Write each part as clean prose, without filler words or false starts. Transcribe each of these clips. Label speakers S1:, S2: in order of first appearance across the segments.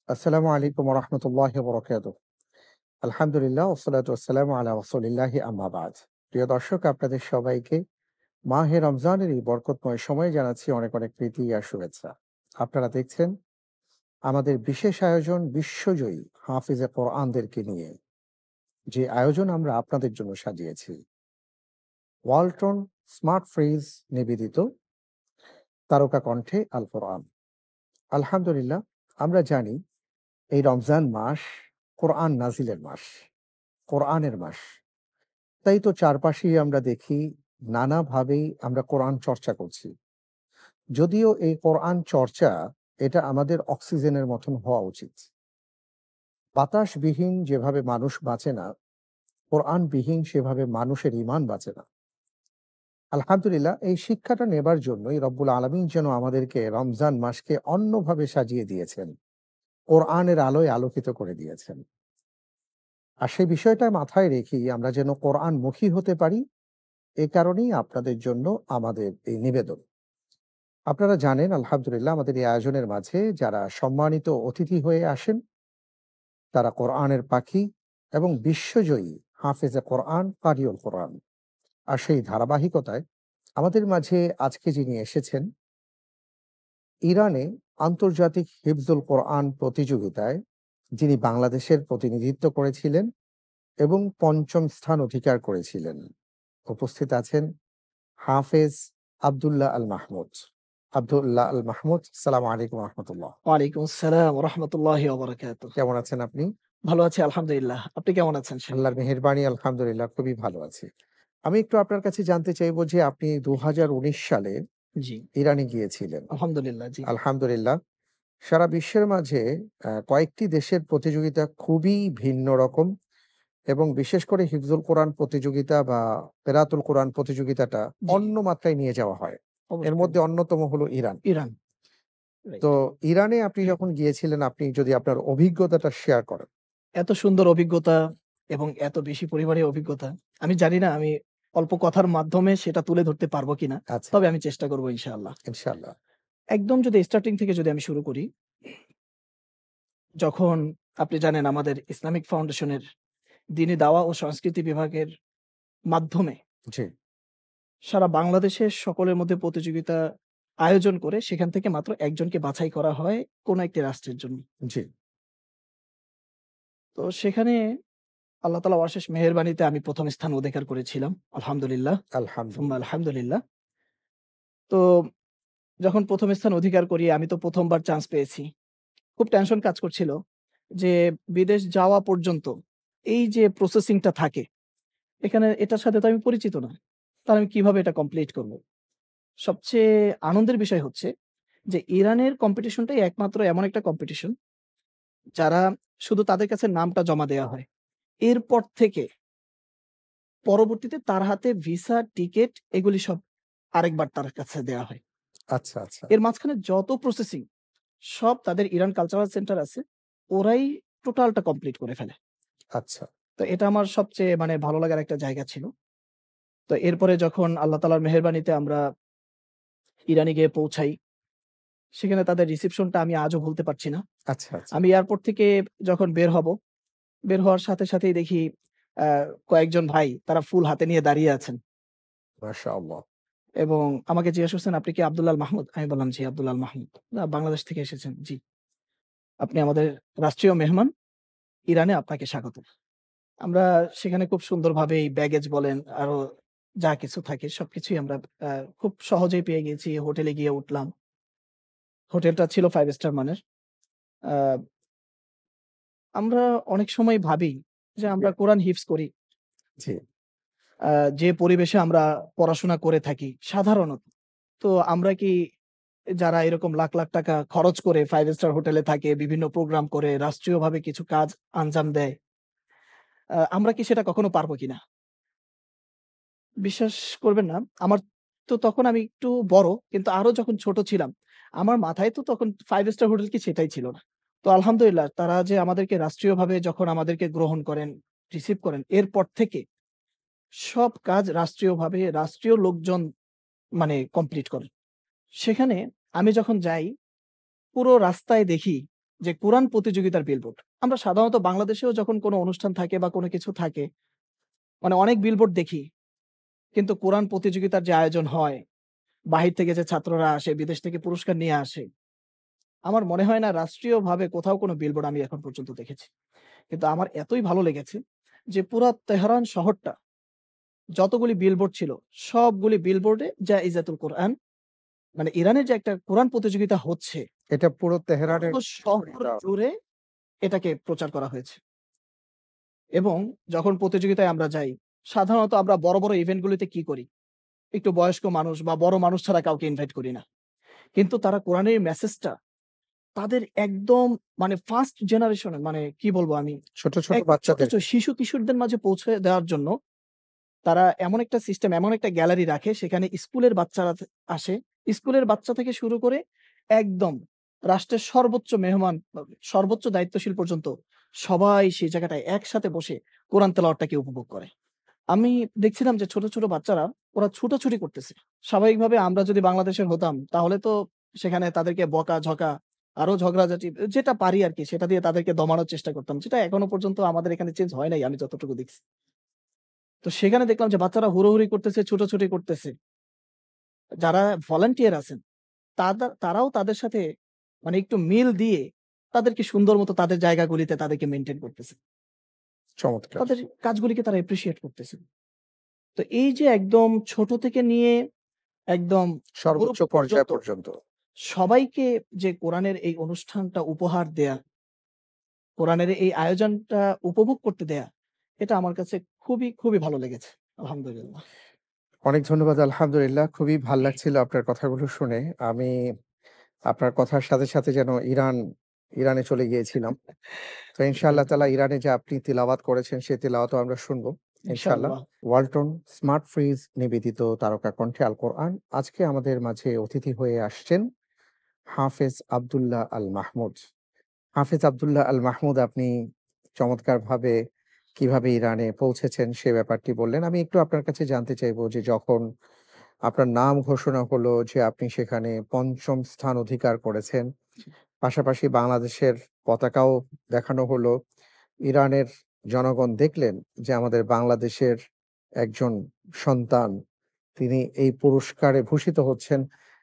S1: আসসালামু আলাইকুম ওয়া রাহমাতুল্লাহি ওয়া বারাকাতুহু। আলহামদুলিল্লাহ ওয়াসসালাতু ওয়াসসালামু আলা রাসূলিল্লাহি আম্মা বা'দ। প্রিয় দর্শক, আপনাদের সবাইকে মাহে রমজানের এই বরকতময় সময়ে জানাচ্ছি অনেক, অনেক প্রীতি আর শুভেচ্ছা। আপনারা দেখছেন আমাদের বিশেষ আয়োজন বিশ্বজয়ী হাফিজে কোরআনদেরকে নিয়ে, যে আয়োজন আমরা আপনাদের জন্য সাজিয়েছি। ওয়ালটন স্মার্ট ফ্রিজ নিবেদিত তারকা কণ্ঠে আল কোরআন। আলহামদুলিল্লাহ, আমরা জানি এই রমজান মাস কোরআন নাজিলের মাস, কোরআনের মাস। তাই তো চারপাশেই আমরা দেখি নানাভাবেই আমরা কোরআন চর্চা করছি। যদিও এই কোরআন চর্চা এটা আমাদের অক্সিজেনের মতন হওয়া উচিত। বাতাসবিহীন যেভাবে মানুষ বাঁচে না, কোরআনবিহীন সেভাবে মানুষের ঈমান বাঁচে না। আলহামদুলিল্লাহ, এই শিক্ষাটা নেবার জন্যই রব্বুল আলামিন যেন আমাদেরকে রমজান মাসকে অন্যভাবে সাজিয়ে দিয়েছেন, কোরআনের আলোয় আলোকিত করে দিয়েছেন। আর সেই বিষয়টা মাথায় রেখেই আমরা যেন কোরআনমুখী হতে পারি, এ কারণেই আপনাদের জন্য আমাদের এই নিবেদন। আপনারা জানেন আলহামদুলিল্লাহ, আমাদের এই আয়োজনের মাঝে যারা সম্মানিত অতিথি হয়ে আসেন তারা কোরআনের পাখি এবং বিশ্বজয়ী হাফেজে কোরআন, কারিউল কোরআন। আর সেই ধারাবাহিকতায় আমাদের মাঝে আজকে যিনি এসেছেন, ইরানে আন্তর্জাতিক হিফজুল কোরআন প্রতিযোগিতায় যিনি বাংলাদেশের প্রতিনিধিত্ব করেছিলেন এবং পঞ্চম স্থান অধিকার করেছিলেন, উপস্থিত আছেন হাফেজ আব্দুল্লাহ আল মাহমুদ। আব্দুল্লাহ আল মাহমুদ, সালামু আলাইকুম রহমতুল্লাহ।
S2: ওয়ালাইকুম আসসালাম ওয়া রাহমাতুল্লাহি ওয়া বারাকাতুহু।
S1: কেমন আছেন আপনি?
S2: ভালো আছি আলহামদুলিল্লাহ। আপনি কেমন আছেন সেমত?
S1: আল্লাহর মেহেরবানি, আলহামদুলিল্লাহ খুবই ভালো আছি। আমি একটু আপনার কাছে জানতে চাইবো যে আপনি ২০১৯ সালে
S2: জি,
S1: ইরানে গিয়েছিলেন।
S2: আলহামদুলিল্লাহ, জি।
S1: আলহামদুলিল্লাহ, সারা বিশ্বের মাঝে কয়েকটি দেশের প্রতিযোগিতা খুবই ভিন্ন রকম, এবং বিশেষ করে হিফজুল কোরআন প্রতিযোগিতা বা কেরাতুল কোরআন প্রতিযোগিতাটা
S2: জি,
S1: অন্য মাত্রায় নিয়ে যাওয়া হয়। এর
S2: অবশ্যই,
S1: মধ্যে
S2: অবশ্যই।
S1: অন্যতম হলো ইরান।
S2: ইরান,
S1: তো
S2: রাইট।
S1: ইরানে আপনি যখন গিয়েছিলেন, আপনি যদি আপনার অভিজ্ঞতাটা শেয়ার করেন।
S2: এত সুন্দর অভিজ্ঞতা এবং এত বেশি পরিমাণে অভিজ্ঞতা, আমি জানি না আমি অল্প কথার মাধ্যমে সেটা তুলে ধরতে পারবো কিনা।
S1: আচ্ছা,
S2: তবে আমি চেষ্টা করব ইনশাআল্লাহ।
S1: ইনশাআল্লাহ।
S2: একদম যদি স্টার্টিং থেকে যদি আমি শুরু করি, যখন আপনি জানেন আমাদের ইসলামিক ফাউন্ডেশনের দ্বীনি দাওয়া ও সংস্কৃতি বিভাগের মাধ্যমে
S1: জি,
S2: সারা বাংলাদেশে সকলের মধ্যে প্রতিযোগিতা আয়োজন করে সেখান থেকে মাত্র একজনকে বাছাই করা হয় কোন একটি রাষ্ট্রের জন্য।
S1: জি।
S2: তো সেখানে আল্লাহ তাআলার অশেষ মেহেরবানিতে আমি ১ম স্থান অধিকার করেছিলাম। আলহামদুলিল্লাহ, সুম্মা
S1: আলহামদুলিল্লাহ।
S2: আলহামদুলিল্লাহ। তো যখন ১ম স্থান অধিকার করি আমি তো ১ম বার চান্স পেয়েছি। খুব টেনশন কাজ করছিল যে বিদেশ যাওয়া পর্যন্ত এই যে প্রসেসিং টা থাকে, এখানে এটার সাথে তো আমি পরিচিত না। তাহলে আমি কিভাবে এটা কমপ্লিট করব? সবচেয়ে আনন্দের বিষয় হচ্ছে যে ইরানের কম্পিটিশনটাই একমাত্র এমন একটা কম্পিটিশন যারা শুধু তাদের কাছে নামটা জমা দেয়া হয়। এরপর থেকে পরবর্তীতে তার হাতে ভিসা, টিকেট এগুলি সব আরেকবার তার কাছে দেয়া হয়।
S1: আচ্ছা, আচ্ছা,
S2: এর মাঝখানে যত প্রসেসিং সব তাদের ইরান কালচারাল সেন্টার আছে, ওরাই টোটালটা কমপ্লিট করে ফেলে।
S1: আচ্ছা।
S2: তো এটা আমার সবচেয়ে মানে ভালো লাগার একটা জায়গা ছিল। তো এরপরে যখন আল্লাহ তাআলার মেহেরবানিতে আমরা ইরানে গিয়ে পৌঁছাই, সেখানে তাদের রিসিপশনটা আমি আজও ভুলতে পারছি না।
S1: আচ্ছা, আচ্ছা।
S2: আমি এয়ারপোর্ট থেকে যখন বের হব, বের হওয়ার সাথে সাথেই দেখি আ কয়েকজন ভাই তারা ফুল হাতে নিয়ে দাঁড়িয়ে আছেন
S1: মাশাআল্লাহ।
S2: এবং আমাকে জিজ্ঞেস করছেন, "আপনি কি আব্দুল আল মাহমুদ?" আমি বললাম, "জি, আব্দুল আল মাহমুদ।" বাংলাদেশ থেকে এসেছেন?" "জি।" "আপনি আমাদের রাষ্ট্রীয় মেহমান। ইরানে আপনাকে স্বাগতম।" আমরা সেখানে খুব সুন্দরভাবেই ব্যাগেজ বলেন, আরো যা কিছু থাকে সবকিছুই আমরা আ খুব সহজেই পেয়ে গেছি। হোটেলে গিয়ে উঠলাম। হোটেলটা ছিল 5 স্টার মানের। আ আমরা অনেক সময় ভাবি যে আমরা কোরআন হিফজ করি।
S1: জি,
S2: আ যে পরিবেশে আমরা পড়াশোনা করে থাকি সাধারণত। তো আমরা কি যারা এরকম লাখ, লাখ টাকা খরচ করে 5 স্টার হোটেলে থাকে, বিভিন্ন প্রোগ্রাম করে, রাষ্ট্রীয়ভাবে কিছু কাজ আঞ্জাম দেয়, আমরা কি সেটা কখনো পারব কিনা? বিশ্বাস করবেন না, আমার তো তখন আমি একটু বড়, কিন্তু আরো যখন ছোট ছিলাম, আমার মাথায় তো তখন 5 স্টার হোটেল কি সেটাই ছিল না। তো আলহামদুলিল্লাহ তারা যে আমাদেরকে রাষ্ট্রীয়ভাবে যখন আমাদেরকে গ্রহণ করেন, রিসিভ করেন, এরপর থেকে সব কাজ রাষ্ট্রীয়ভাবে রাষ্ট্রীয় লোকজন মানে কমপ্লিট করেন। সেখানে আমি যখন যাই, পুরো রাস্তায় দেখি যে কোরআন প্রতিযোগিতার বিলবোর্ড। আমরা সাধারণত বাংলাদেশেও যখন কোনো অনুষ্ঠান থাকে বা কোনো কিছু থাকে, মানে অনেক বিলবোর্ড দেখি। কিন্তু কোরআন প্রতিযোগিতার যে আয়োজন হয়, বাহির থেকে যে ছাত্ররা আসে, বিদেশ থেকে পুরস্কার নিয়ে আসে, আমার মনে হয় না রাষ্ট্রীয়ভাবে কোথাও কোনো বিলবোর্ড আমি এখন পর্যন্ত দেখেছি। কিন্তু আমার এতই ভালো লেগেছে যে পুরা তেহরান শহরটা যতগুলি বিলবোর্ড ছিল, সবগুলি বিলবোর্ডে জাইজাতুল কোরআন, মানে ইরানের যে একটা কোরআন প্রতিযোগিতা হচ্ছে,
S1: এটা পুরো তেহরানের
S2: পুরো শহর
S1: এটা
S2: জুড়ে এটাকে প্রচার করা হয়েছে। এবং যখন প্রতিযোগিতায় আমরা যাই, সাধারণত আমরা বড়, বড় ইভেন্ট গুলিতে কি করি? একটু বয়স্ক মানুষ বা বড় মানুষ ছাড়া কাউকে ইনভাইট করি না। কিন্তু তারা কোরআনের মেসেজটা তাদের একদম মানে ফার্স্ট জেনারেশন এ, মানে কি বলবো আমি?
S1: ছোট, ছোট
S2: একদম ছোট, ছোট
S1: বাচ্চাদেরকে।
S2: শিশু-কিশোরদের মাঝে পৌঁছে দেওয়ার জন্য তারা এমন একটা সিস্টেম, এমন একটা গ্যালারি রাখে, সেখানে স্কুলের বাচ্চারা আসে। স্কুলের বাচ্চা থেকে শুরু করে একদম রাষ্ট্রের সর্বোচ্চ মেহমান বা সর্বোচ্চ দায়িত্বশীল পর্যন্ত সবাই সেই জায়গাটায় একসাথে বসে কোরআন তেলাওয়াতটাকে উপভোগ করে। আমি দেখছিলাম যে ছোট, ছোট বাচ্চারা ওরা ছুটাছুটি করতেছে। স্বাভাবিকভাবে আমরা যদি বাংলাদেশের হতাম তাহলে তো সেখানে তাদেরকে বকা-ঝকা, আরো ঝগড়াঝাটি যেটা পারি আরকি সেটা দিয়ে তাদেরকে দমানোর চেষ্টা করতাম। যেটা এখনো পর্যন্ত আমাদের এখানে চেঞ্জ হয় নাই আমি যতটুকু দেখছি। তো সেখানে দেখলাম যে বাচ্চারা হুড়োহুড়ি করতেছে, ছুটোছুটি করতেছে। যারা ভলান্টিয়ার আছেন তারাও তাদের সাথে মানে একটু মিল দিয়ে তাদেরকে সুন্দর মতো তাদের জায়গাগুলিতে তাদেরকে মেইনটেইন করতেছে।
S1: চমৎকার!
S2: তাদের কাজগুলিকে তারা অ্যাপ্রিশিয়েট করতেছে। তো এই যে একদম ছোট থেকে নিয়ে একদম
S1: সর্বোচ্চ
S2: মুরুব্বি
S1: পর্যায়
S2: পর্যন্ত
S1: পর্যন্ত।
S2: সবাইকে যে কোরআনের এই অনুষ্ঠানটা উপহার দেয়া, কোরআনের এই আয়োজনটা উপভোগ করতে দেয়া, এটা আমার কাছে খুবই, খুবই ভালো লেগেছে। আলহামদুলিল্লাহ।
S1: অনেক ধন্যবাদ। আলহামদুলিল্লাহ। খুবই ভাল লাগছিল আপনার কথাগুলো শুনে। আমি আপনার কথার সাথে, সাথে যেন ইরানে চলে গিয়েছিলাম। তো ইনশাআল্লাহ তাআলা ইরানে যে আপনি তিলাওয়াত করেছেন সেই তিলাওয়াতও আমরা শুনবো ইনশাআল্লাহ।
S2: ইনশাআল্লাহ।
S1: ওয়ালটন স্মার্ট ফ্রিজ নিবেদিত তারকা কণ্ঠে আল কোরআন। আজকে আমাদের মাঝে অতিথি হয়ে আসছেন হাফেজ আব্দুল্লাহ আল মাহমুদ। হাফেজ আব্দুল্লাহ আল মাহমুদ আপনি চমৎকারভাবে কিভাবে ইরানে পৌঁছেছেন সে ব্যাপারটি বললেন। আমি একটু আপনার কাছে জানতে চাইবো যে যখন আপনার নাম ঘোষণা হলো যে আপনি সেখানে ৫ম স্থান অধিকার করেছেন। পাশাপাশি বাংলাদেশের পতাকাও দেখানো হলো। ইরানের জনগণ দেখলেন যে আমাদের বাংলাদেশের একজন সন্তান তিনি এই পুরস্কারে ভূষিত হচ্ছেন।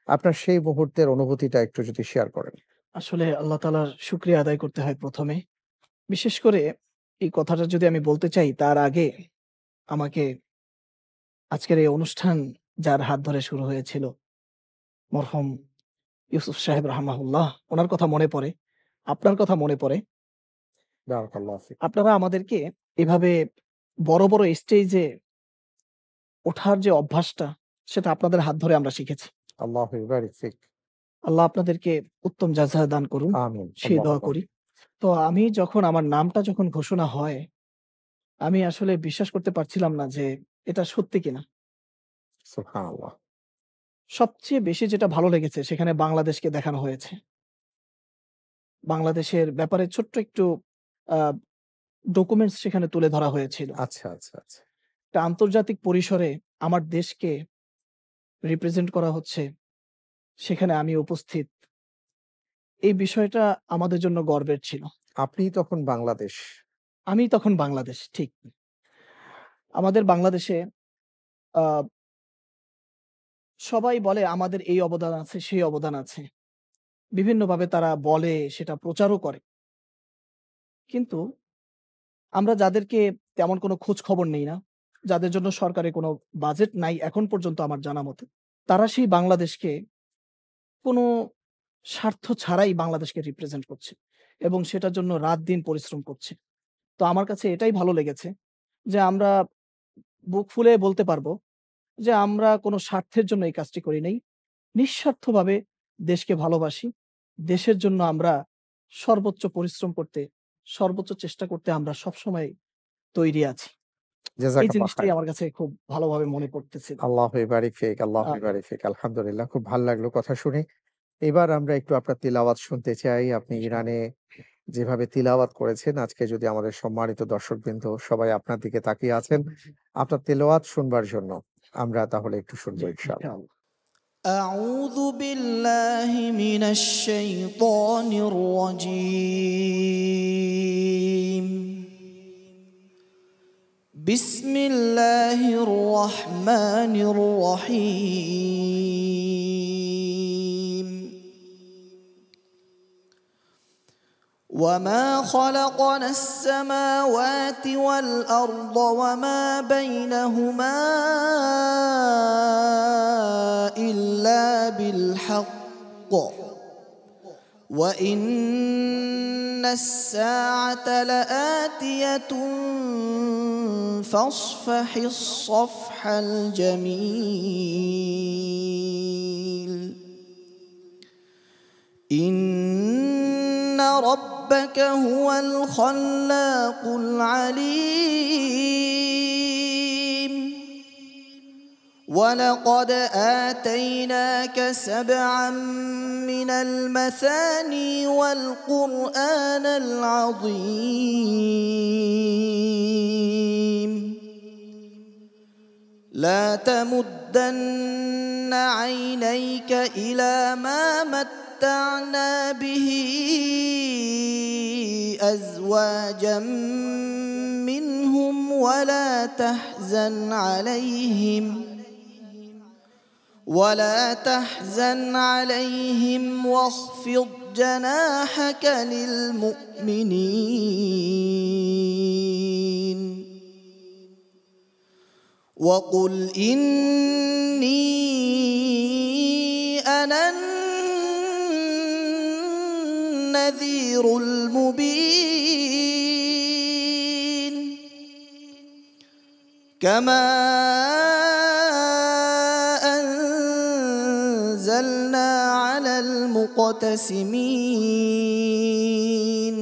S1: আপনার সেই মুহূর্তের অনুভূতিটা একটু যদি শেয়ার করেন।
S2: আসলে আল্লাহ তাআলার শুকরিয়া আদায় করতে হয় ১ম এ। বিশেষ করে এই কথাটা যদি আমি বলতে চাই তার আগে আমাকে আজকের এই অনুষ্ঠান যার হাত ধরে শুরু হয়েছিল মরহুম ইউসুফ সাহেব রাহমাহুল্লাহ, উনার কথা মনে পড়ে, আপনার কথা মনে পড়ে।
S1: বারাকাল্লাহু ফিক।
S2: আপনারা আমাদেরকে এভাবে বড়, বড় স্টেজে ওঠার যে অভ্যাসটা সেটা আপনাদের হাত ধরে আমরা শিখেছি।
S1: আল্লাহু বারিক ফিক।
S2: আল্লাহ আপনাদেরকে উত্তম জাযা দান করুন,
S1: আমিন।
S2: সেই দোয়া
S1: আল্লাহুম্মা
S2: করি।
S1: আমিন।
S2: তো আমি যখন আমার নামটা যখন ঘোষণা হয়, আমি আসলে বিশ্বাস করতে পারছিলাম না যে এটা সত্যি কিনা।
S1: সুবহানাল্লাহ।
S2: সবচেয়ে বেশি যেটা ভালো লেগেছে সেখানে বাংলাদেশকে দেখানো হয়েছে। বাংলাদেশের ব্যাপারে ছোট্ট একটু আ ডকুমেন্টস সেখানে তুলে ধরা হয়েছিল।
S1: আচ্ছা, আচ্ছা, আচ্ছা।
S2: একটা আন্তর্জাতিক পরিসরে আমার দেশকে রিপ্রেজেন্ট করা হচ্ছে, সেখানে আমি উপস্থিত। এই বিষয়টা আমাদের জন্য গর্বের ছিল।
S1: আপনিই তখন বাংলাদেশ।
S2: আমি তখন বাংলাদেশ, ঠিক। আমাদের বাংলাদেশে আ সবাই বলে আমাদের এই অবদান আছে, সেই অবদান আছে। বিভিন্নভাবে তারা বলে, সেটা প্রচারও করে। কিন্তু আমরা যাদেরকে তেমন কোনো খোঁজ খবর নেই না, যাদের জন্য সরকারি কোনো বাজেট নাই এখন পর্যন্ত আমার জানা মতে, তারা সেই বাংলাদেশকে কোনো স্বার্থ ছাড়াই বাংলাদেশকে রিপ্রেজেন্ট করছে এবং সেটার জন্য রাত-দিন পরিশ্রম করছে। তো আমার কাছে এটাই ভালো লেগেছে যে আমরা বুক ফুলে বলতে পারবো যে আমরা কোনো স্বার্থের জন্য এই কাজটি করি নাই। নিঃস্বার্থভাবে দেশকে ভালোবাসি। দেশের জন্য আমরা সর্বোচ্চ পরিশ্রম করতে, সর্বোচ্চ চেষ্টা করতে আমরা সবসময় তৈরি আছি। এই
S1: জাযাকাল্লাহ
S2: জিনিসটাই
S1: খাইর।
S2: আমার কাছে খুব ভালোভাবে মনে পড়তেছিল।
S1: আল্লাহু বারিক ফিক, আল্লাহু
S2: আ
S1: বারিক ফিক। আলহামদুলিল্লাহ খুব ভাল লাগলো কথা শুনে। এবার আমরা একটু আপনার তিলাওয়াত শুনতে চাই। আপনি ইরানে যেভাবে তিলাওয়াত করেছেন আজকে যদি আমাদের সম্মানিত দর্শকবৃন্দ সবাই আপনার দিকে তাকিয়ে আছেন, আপনার তিলাওয়াত শুনবার জন্য আমরা তাহলে একটু শুনবো
S2: জি,
S1: ইনশাআল্লাহ।
S2: ইনশাআল্লাহ।
S3: أعوذ بالله من الشيطان الرجيم. بسم الله الرحمن الرحيم. وما خلقنا السماوات والأرض وما بينهما إلا بالحق وإن الساعة لآتية فاصفح الصفح الجميل. إن ربك هو الخلاق العليم. ولقد آتيناك 7 من المثاني والقرآن العظيم. لا تمدن عينيك إلى ما متعنا به أزواجا منهم ولا تحزن عليهم واخفض جناحك للمؤمنين. وقل إني أنا النذير المبين. كما أنزلنا على المقتسمين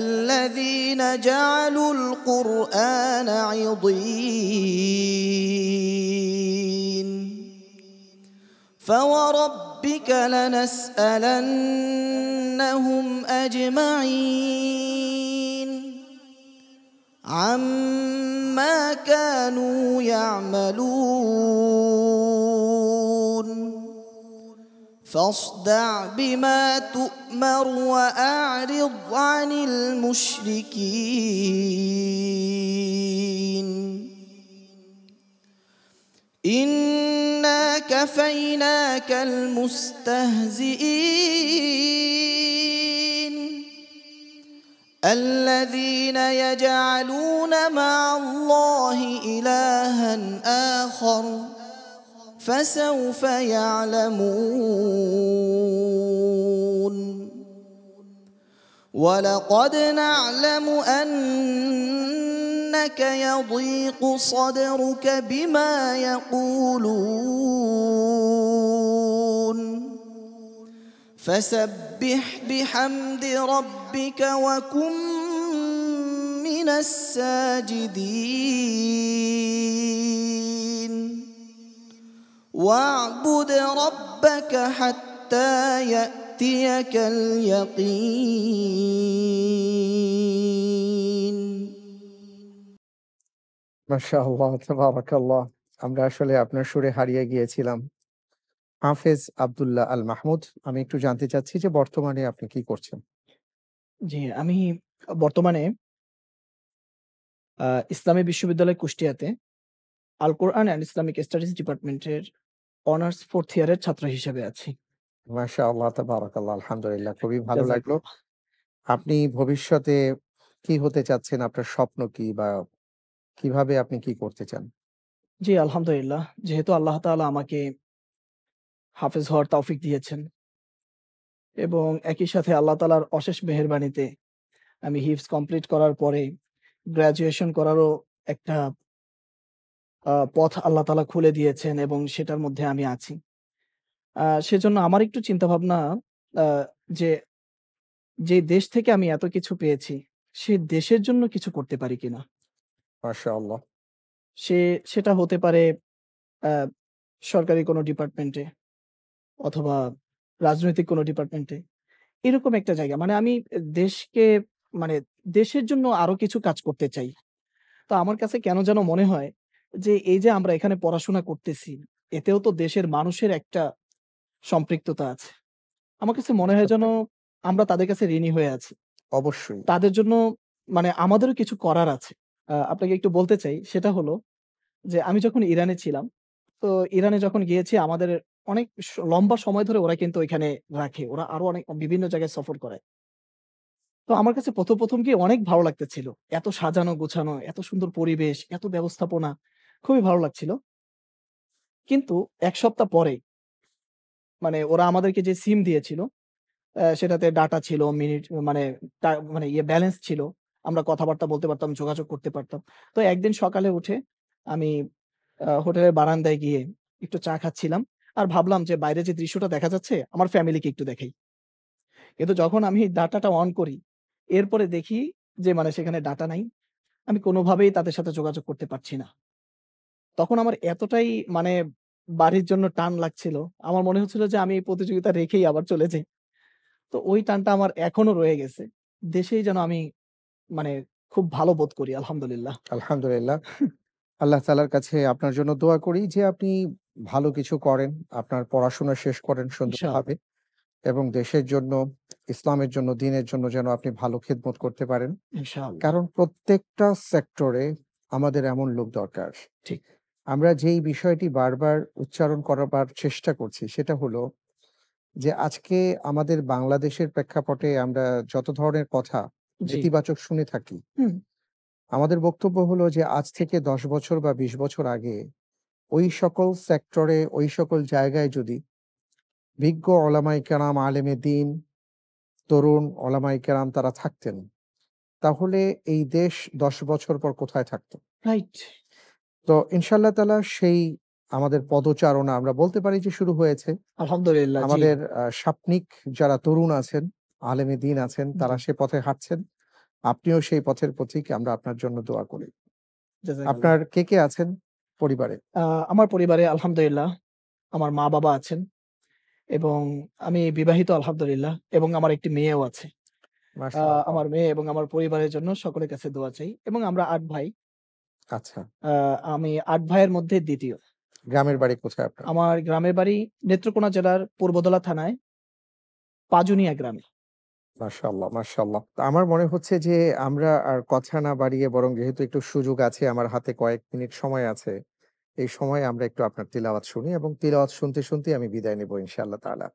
S3: الذين جعلوا القرآن عضين. فوربك لنسألنهم أجمعين عما كانوا يعملون. فاصدع بما تؤمر وأعرض عن المشركين. إنا كفيناك المستهزئين الذين يجعلون مع الله إلها آخر فسوف يعلمون. ولقد نعلم أنك يضيق صدرك بما يقولون فسبح بحمد ربك وكن من الساجدين. واعبد ربك حتى يأتيك اليقين.
S1: মাশাআল্লাহ, তাবারাকাল্লাহ। আমরা আসলে আপনার সুরে হারিয়ে গিয়েছিলাম। হাফেজ আব্দুল্লাহ আল মাহমুদ, আমি একটু জানতে চাচ্ছি যে বর্তমানে আপনি কি করছেন?
S2: জি, আমি বর্তমানে ইসলামী বিশ্ববিদ্যালয় কুষ্টিয়াতে আল কোরআন অ্যান্ড ইসলামিক স্টাডিজ ডিপার্টমেন্টের অনার্স 4th ইয়ারের ছাত্র হিসেবে আছি।
S1: মাশাআল্লাহ, তাবারাকাল্লাহ, আলহামদুলিল্লাহ, খুবই ভালো লাগলো।
S2: জাযাকাল্লাহ।
S1: আপনি ভবিষ্যতে কি হতে চাচ্ছেন? আপনার স্বপ্ন কি, বা কিভাবে আপনি কি করতে চান?
S2: জি, আলহামদুলিল্লাহ। যেহেতু আল্লাহ তাআলা আমাকে হাফেজ হওয়ার তৌফিক দিয়েছেন এবং একই সাথে আল্লাহ তাআলার অশেষ মেহেরবানিতে আমি হিফজ কমপ্লিট করার পরে গ্র্যাজুয়েশন করারও একটা পথ আল্লাহ তাআলা খুলে দিয়েছেন এবং সেটার মধ্যে আমি আছি। সেজন্য আমার একটু চিন্তাভাবনা আ যে, যে দেশ থেকে আমি এত কিছু পেয়েছি, সে দেশের জন্য কিছু করতে পারি কিনা?
S1: মাশাআল্লাহ।
S2: সে সেটা হতে পারে আ সরকারি কোনো ডিপার্টমেন্টে অথবা রাজনৈতিক কোনো ডিপার্টমেন্টে। এরকম একটা জায়গা। মানে আমি দেশকে মানে দেশের জন্য আরো কিছু কাজ করতে চাই। তো আমার কাছে কেন যেন মনে হয় যে এই যে আমরা এখানে পড়াশোনা করতেছি, এতেও তো দেশের মানুষের একটা সম্পৃক্ততা আছে। আমার কাছে মনে হয় যেন
S1: সত্যি।
S2: আমরা তাদের কাছে ঋণী হয়ে আছি।
S1: অবশ্যই।
S2: তাদের জন্য মানে আমাদেরও কিছু করার আছে। আপনাকে একটু বলতে চাই সেটা হলো যে আমি যখন ইরানে ছিলাম, তো ইরানে যখন গিয়েছি আমাদের অনেক লম্বা সময় ধরে ওরা কিন্তু ওইখানে রাখে। ওরা আরো অনেক বিভিন্ন জায়গায় সফর করায়। তো আমার কাছে ১ম গিয়ে অনেক ভালো লাগতেছিল। এত সাজানো গোছানো, এত সুন্দর পরিবেশ, এত ব্যবস্থাপনা খুবই ভালো লাগছিল। কিন্তু ১ সপ্তাহ পরে মানে ওরা আমাদেরকে যে সিম দিয়েছিল, সেটাতে ডাটা ছিল, মিনিট মানে মানে ব্যালেন্স ছিল। আমরা কথাবার্তা বলতে পারতাম, যোগাযোগ করতে পারতাম। তো একদিন সকালে উঠে আমি হোটেলের বারান্দায় গিয়ে একটু চা খাচ্ছিলাম। আর ভাবলাম যে বাইরে যে দৃশ্যটা দেখা যাচ্ছে আমার ফ্যামিলিকে একটু দেখাই। কিন্তু যখন আমি ডাটাটা অন করি, এরপরে দেখি যে মানে সেখানে ডাটা নাই। আমি কোনোভাবেই তাদের সাথে যোগাযোগ করতে পারছি না। তখন আমার এতটাই মানে বাড়ির জন্য টান লাগছিল, আমার মনে হচ্ছিল যে আমি এই প্রতিযোগিতা রেখেই আবার চলে যাই। তো ওই টানটা আমার এখনো রয়ে গেছে। দেশেই যেন আমি মানে খুব ভালো বোধ করি আলহামদুলিল্লাহ।
S1: আলহামদুলিল্লাহ। আল্লাহ তাআলার কাছে আপনার জন্য দোয়া করি যে আপনি ভালো কিছু করেন, আপনার পড়াশোনা শেষ করেন
S2: ইনশাআল্লাহ,
S1: সুন্দরভাবে এবং দেশের জন্য, ইসলামের জন্য, দ্বীনের জন্য যেন আপনি ভালো খেদমত করতে পারেন।
S2: ইনশাআল্লাহ।
S1: কারণ প্রত্যেকটা সেক্টরে আমাদের এমন লোক দরকার।
S2: ঠিক।
S1: আমরা যেই বিষয়টি বারবার উচ্চারণ করাবার চেষ্টা করছি সেটা হলো যে আজকে আমাদের বাংলাদেশের প্রেক্ষাপটে আমরা যত ধরনের কথা
S2: জি।
S1: নেতিবাচক শুনে থাকি,
S2: হুম,
S1: আমাদের বক্তব্য হলো যে আজ থেকে ১০ বছর বা ২০ বছর আগে ওই সকল সেক্টরে, ওই সকল জায়গায় যদি বিজ্ঞ ওলামায়ে কেরাম, আলেমে দ্বীন, তরুণ ওলামায়ে কেরাম তারা থাকতেন, তাহলে এই দেশ ১০ বছর পর কোথায় থাকত?
S2: রাইট।
S1: তো ইনশাআল্লাহ তাআলা সেই আমাদের পদচারণা আমরা বলতে পারি যে শুরু হয়েছে।
S2: আলহামদুলিল্লাহ। জি,
S1: আমাদের স্বাপ্নিক যারা তরুণ আছেন, আলেমে দ্বীন আছেন,
S2: জি।
S1: তারা সে পথে হাঁটছেন। আপনিও সেই পথের পথিক। আমরা আপনার জন্য দোয়া করি।
S2: জাযাকাল্লাহ।
S1: আপনার কে আছেন পরিবারে?
S2: আ আমার পরিবারে আলহামদুলিল্লাহ আমার মা-বাবা আছেন এবং আমি বিবাহিত আলহামদুলিল্লাহ এবং আমার একটি মেয়েও আছে। আ
S1: মাশাআল্লাহ।
S2: আমার মেয়ে এবং আমার পরিবারের জন্য সকলের কাছে দোয়া চাই এবং আমরা ৮ ভাই।
S1: আচ্ছা।
S2: আ আমি ৮ ভাইয়ের মধ্যে ২য়।
S1: গ্রামের বাড়ি কোথায় আপনার?
S2: আমার গ্রামের বাড়ি নেত্রকোনা জেলার পূর্বধলা থানায় পাজুনিয়া গ্রামে।
S1: মাশাআল্লাহ, মাশাআল্লাহ। তো আমার মনে হচ্ছে যে আমরা আর কথা না বাড়িয়ে বরং যেহেতু একটু সুযোগ আছে, আমার হাতে কয়েক মিনিট সময় আছে। এই সময়ে আমরা একটু আপনার তিলাওয়াত শুনি এবং তিলাওয়াত শুনতে আমি বিদায় নিব ইনশাআল্লাহ তাআলা।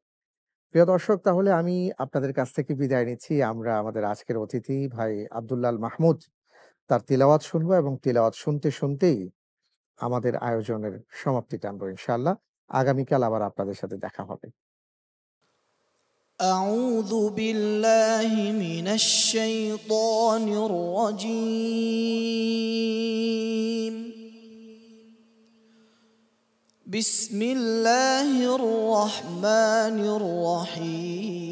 S1: প্রিয় দর্শক, তাহলে আমি আপনাদের কাছ থেকে বিদায় নিচ্ছি। আমরা আমাদের আজকের অতিথি ভাই আব্দুল্লাহ আল মাহমুদ তার তিলাওয়াত শুনবো এবং তিলাওয়াত শুনতেই আমাদের আয়োজনের সমাপ্তি টানবো ইনশাআল্লাহ। আগামীকাল আবার আপনাদের সাথে দেখা হবে।
S3: أعوذ بالله من الشيطان الرجيم. بسم الله الرحمن الرحيم.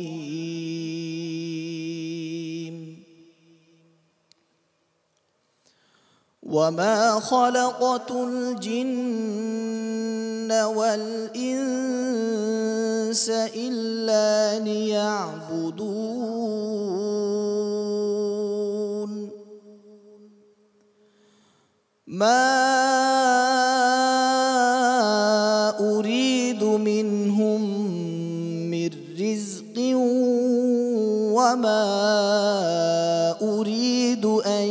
S3: وما خلقت الجن والإنس إلا ليعبدون ما أريد منهم من رزق وما أريد أن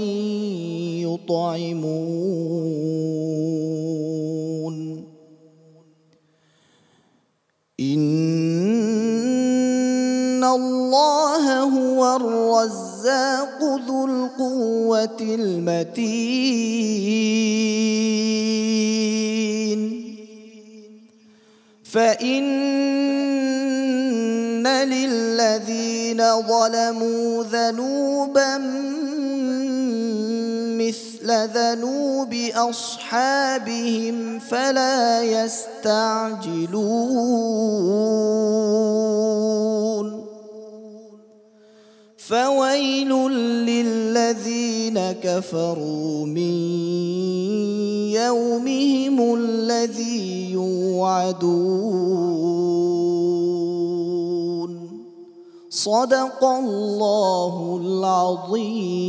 S3: يطعمون إن الله هو الرزاق ذو القوة المتين فإن للذين ظلموا ذنوبا مثل ذنوب أصحابهم فلا يستعجلون فويل للذين كفروا من يومهم الذي يوعدون صدق الله العظيم.